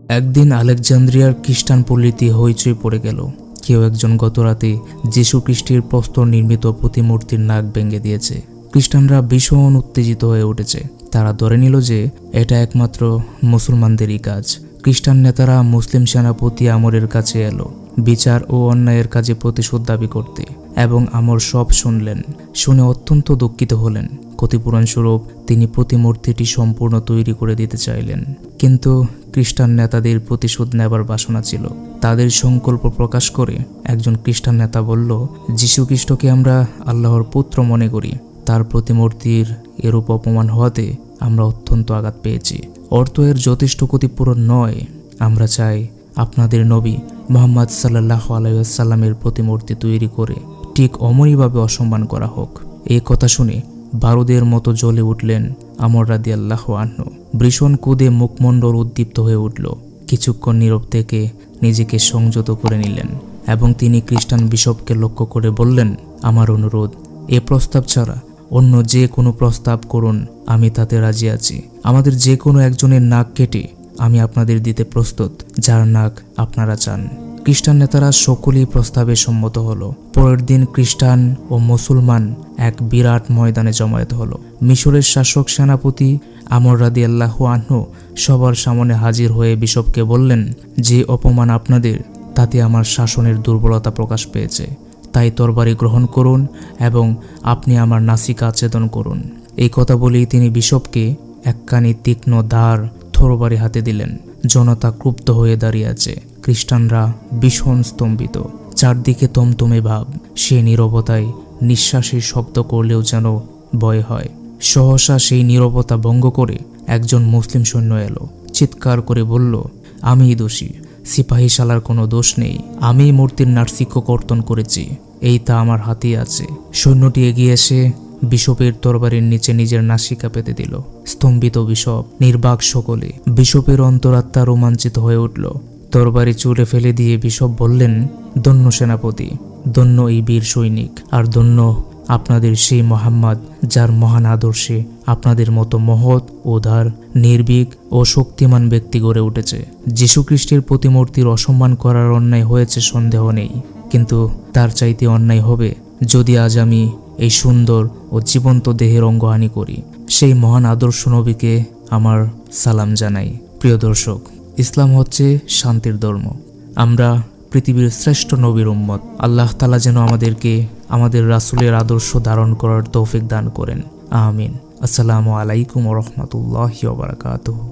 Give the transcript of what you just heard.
একদিন আলেকজান্দ্রিয়ার খ্রিস্টান পল্লীতে হইচই পড়ে গেল। কেউ একজন গতরাতে যীশু খ্রিস্টের প্রস্তর নির্মিত প্রতিমূর্তির নাক ভেঙে দিয়েছে। খ্রিস্টানরা ভীষণ উত্তেজিত হয়ে উঠেছে। তারা ধরে নিল যে এটা একমাত্র মুসলমানদেরই কাজ। খ্রিস্টান নেতারা মুসলিম সেনাপতি আমরের কাছে এলো বিচার ও অন্যায়ের কাজে প্রতিশোধ দাবি করতে, এবং আমর সব শুনলেন। শুনে অত্যন্ত দুঃখিত হলেন। ক্ষতিপূরণ স্বরূপ তিনি প্রতিমূর্তিটি সম্পূর্ণ তৈরি করে দিতে চাইলেন। কিন্তু খ্রিস্টান নেতাদের প্রতিশোধ নেবার বাসনা ছিল। তাদের সংকল্প প্রকাশ করে একজন খ্রিস্টান নেতা বলল, যীশু খ্রিস্টকে আমরা আল্লাহর পুত্র মনে করি। তার প্রতিমূর্তির এরূপ অপমান হওয়াতে আমরা অত্যন্ত আঘাত পেয়েছি। অর্থ এর যথেষ্ট ক্ষতিপূরণ নয়। আমরা চাই আপনাদের নবী মুহাম্মদ সাল্লাল্লাহু আলাইহি ওয়াসাল্লামের প্রতিমূর্তি তৈরি করে ঠিক অমনিভাবে অসম্মান করা হোক। এই কথা শুনে বারুদের মতো জ্বলে উঠলেন আমর রাদিয়াল্লাহু আনহু। ভীষণ ক্রোধে মুখমণ্ডল উদ্দীপ্ত হয়ে উঠল। কিছুক্ষণ নীরব থেকে নিজেকে সংযত করে নিলেন এবং তিনি খ্রিস্টান বিশপকে লক্ষ্য করে বললেন, আমার অনুরোধ, এ প্রস্তাব ছাড়া অন্য যে কোনো প্রস্তাব করুন, আমি তাতে রাজি আছি। আমাদের যে কোনো একজনের নাক কেটে আমি আপনাদের দিতে প্রস্তুত, যার নাক আপনারা চান। খ্রিস্টান নেতারা সকলেই প্রস্তাবে সম্মত হলো। পরের দিন খ্রিস্টান ও মুসলমান এক বিরাট ময়দানে জমায়েত হলো। মিশরের শাসক সেনাপতি আমর রাদিয়াল্লাহু আনহু সবার সামনে হাজির হয়ে বিশপকে বললেন, যে অপমান আপনাদের, তাতে আমার শাসনের দুর্বলতা প্রকাশ পেয়েছে। তাই তরবারি গ্রহণ করুন এবং আপনি আমার নাসিকা ছেদন করুন। এই কথা বলেই তিনি বিশপকে একখানি তীক্ষ্ণ ধার তরবারি হাতে দিলেন। জনতা ক্রুব্ধ হয়ে দাঁড়িয়ে আছে। খ্রিস্টানরা ভীষণ স্তম্ভিত। চারদিকে তমতমে ভাব। সে নীরবতায় নিঃশ্বাসের শব্দ করলেও যেন ভয় হয়। সহসা সেই নীরবতা ভঙ্গ করে একজন মুসলিম সৈন্য এলো। চিৎকার করে বলল, আমিই দোষী, সিপাহী শালার কোনো দোষ নেই। আমি মূর্তির নার্সিক্য কর্তন করেছি, এই তা আমার হাতেই আছে। সৈন্যটি এগিয়ে এসে বিশপের তরবারির নিচে নিজের নাসিকা পেতে দিল। স্তম্ভিত বিশপ, নির্বাক সকলে। বিশপের অন্তরাত্মা রোমাঞ্চিত হয়ে উঠল। তরবারি চুলে ফেলে দিয়ে বিশপ বললেন, ধন্য সেনাপতি, ধন্য এই বীর সৈনিক, আর ধন্য আপনাদের সেই মোহাম্মদ, যার মহান আদর্শে আপনাদের মতো মহৎ, উদার, নির্ভীক ও শক্তিমান ব্যক্তি গড়ে উঠেছে। যীশু খ্রিস্টের প্রতিমূর্তির অসম্মান করার অন্যায় হয়েছে সন্দেহ নেই, কিন্তু তার চাইতে অন্যায় হবে যদি আজ আমি এই সুন্দর ও জীবন্ত দেহের অঙ্গহানি করি। সেই মহান আদর্শ নবীকে আমার সালাম জানাই। প্রিয় দর্শক, ইসলাম হচ্ছে শান্তির ধর্ম। আমরা পৃথিবীর শ্রেষ্ঠ নবীর উম্মত। আল্লাহ তাআলা যেন আমাদেরকে আমাদের রাসূলের আদর্শ ধারণ করার তৌফিক দান করেন। আমিন। আসসালামু আলাইকুম ওয়া রাহমাতুল্লাহি ওয়া বারাকাতুহু।